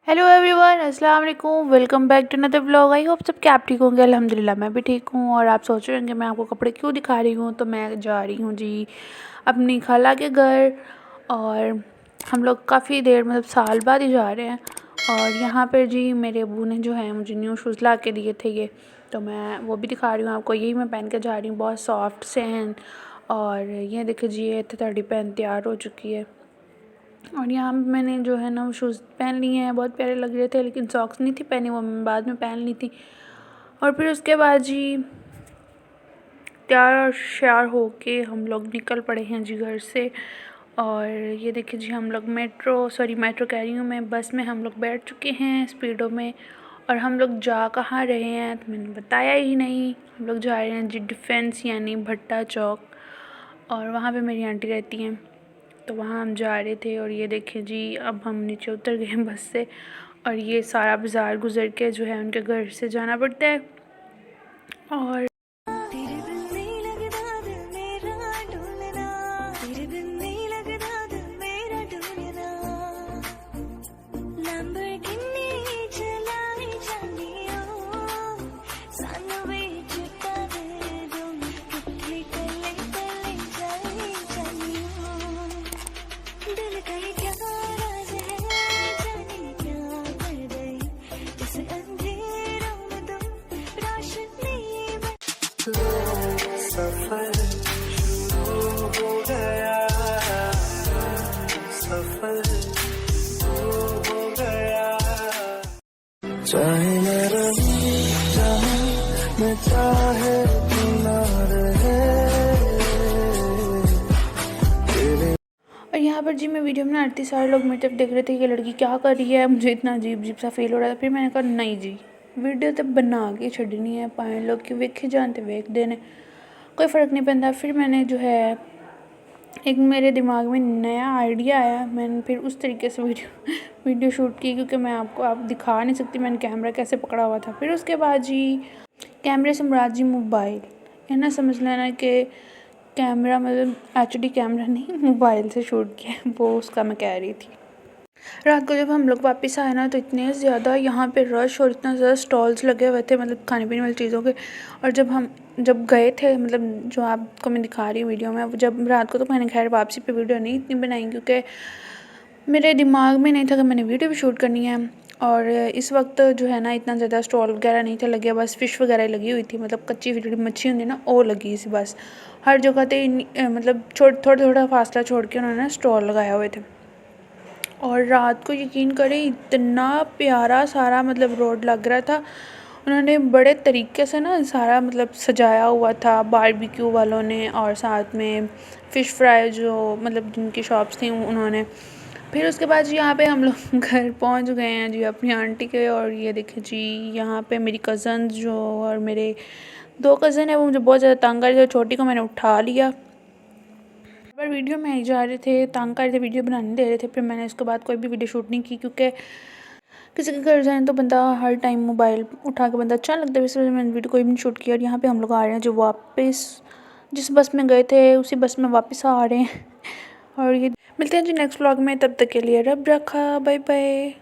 Hello everyone, अस्सलाम वालेकुम। Welcome back to another vlog. I hope सब क्या आप ठीक होंगे। अल्हम्दुलिल्लाह मैं भी ठीक हूँ। और आप सोच रहे होंगे मैं आपको कपड़े क्यों दिखा रही हूँ, तो मैं जा रही हूँ जी अपनी खाला के घर। और हम लोग काफ़ी देर मतलब साल बाद ही जा रहे हैं। और यहाँ पर जी मेरे अबू ने जो है मुझे न्यू शूज़ ला के दिए थे ये, तो मैं वो भी दिखा रही हूँ आपको। यही मैं पहन के जा रही हूँ, बहुत सॉफ्ट से हैं। और ये देखिए जी ये थर्टी पहन तैयार हो चुकी है। और यहाँ मैंने जो है ना वो शूज़ पहन लिए हैं, बहुत प्यारे लग रहे थे, लेकिन सॉक्स नहीं थी पहनी, वो मैं बाद में पहन ली थी। और फिर उसके बाद जी तैयार और श्यार हो के हम लोग निकल पड़े हैं जी घर से। और ये देखिए जी हम लोग मेट्रो कह रही हूँ मैं, बस में हम लोग बैठ चुके हैं स्पीडो में। और हम लोग जा कहाँ रहे हैं तो मैंने बताया ही नहीं। हम लोग जा रहे हैं जी डिफेंस यानी भट्टा चौक, और वहाँ पे मेरी आंटी रहती हैं, तो वहाँ हम जा रहे थे। और ये देखें जी अब हम नीचे उतर गए बस से, और ये सारा बाज़ार गुजर के जो है उनके घर से जाना पड़ता है। और सफर शुरू हो गया, सफर शुरू हो गया। चाहे मैं रहूं जहां मैं चाहे तू ना रहे। और यहाँ पर जी मैं वीडियो में आती सारे लोग मेरी तरफ देख रहे थे कि लड़की क्या कर रही है। मुझे इतना अजीब अजीब सा फील हो रहा था। फिर मैंने कहा नहीं जी, वीडियो तो बना के छड़नी है, पाए लोग कि वेखे जानते वेख देने, कोई फ़र्क नहीं पैंदा। फिर मैंने जो है एक मेरे दिमाग में नया आइडिया आया, मैंने फिर उस तरीके से वीडियो शूट की, क्योंकि मैं आपको आप दिखा नहीं सकती मैंने कैमरा कैसे पकड़ा हुआ था। फिर उसके बाद जी कैमरे से मुराद जी मोबाइल है ना, समझ लेना कि कैमरा मतलब HD कैमरा नहीं, मोबाइल से शूट किया, वो उसका मैं कह रही थी। रात को जब हम लोग वापस आए ना, तो इतने ज़्यादा यहाँ पे रश और इतना ज़्यादा स्टॉल्स लगे हुए थे मतलब खाने पीने वाली चीज़ों के। और जब गए थे मतलब जो आपको मैं दिखा रही हूँ वीडियो में, जब रात को तो मैंने खैर वापसी पे वीडियो नहीं इतनी बनाई, क्योंकि मेरे दिमाग में नहीं था कि मैंने वीडियो भी शूट करनी है। और इस वक्त जो है ना इतना ज़्यादा स्टॉल वगैरह नहीं था लगे, बस फ़िश वगैरह लगी हुई थी, मतलब कच्ची ਜਿਹੜੀ मच्छी होती ना वो लगी सी बस। हर जगह पे मतलब थोड़ा थोड़ा फासला छोड़ के उन्होंने स्टॉल लगाए हुए थे। और रात को यकीन करें इतना प्यारा सारा मतलब रोड लग रहा था। उन्होंने बड़े तरीके से ना सारा मतलब सजाया हुआ था बारबेक्यू वालों ने, और साथ में फ़िश फ्राई जो मतलब जिनकी शॉप्स थी उन्होंने। फिर उसके बाद जी यहाँ पे हम लोग घर पहुँच गए हैं जी अपनी आंटी के। और ये देखें जी यहाँ पे मेरी कज़न्स जो और मेरे 2 कज़न है वो मुझे बहुत ज़्यादा तंग कर रहे थे। छोटी को मैंने उठा लिया, पर वीडियो में आई जा रहे थे, तंग कर रहे थे, वीडियो बनाने दे रहे थे। फिर मैंने उसके बाद कोई भी वीडियो शूट नहीं की, क्योंकि किसी के घर जाए तो बंदा हर टाइम मोबाइल उठा के बंदा अच्छा लगता है, इसलिए मैंने वीडियो कोई भी नहीं शूट किया। और यहाँ पे हम लोग आ रहे हैं जो वापस जिस बस में गए थे उसी बस में वापस आ रहे हैं। और ये मिलते हैं जी नेक्स्ट व्लॉग में, तब तक के लिए रब रखा, बाय बाय।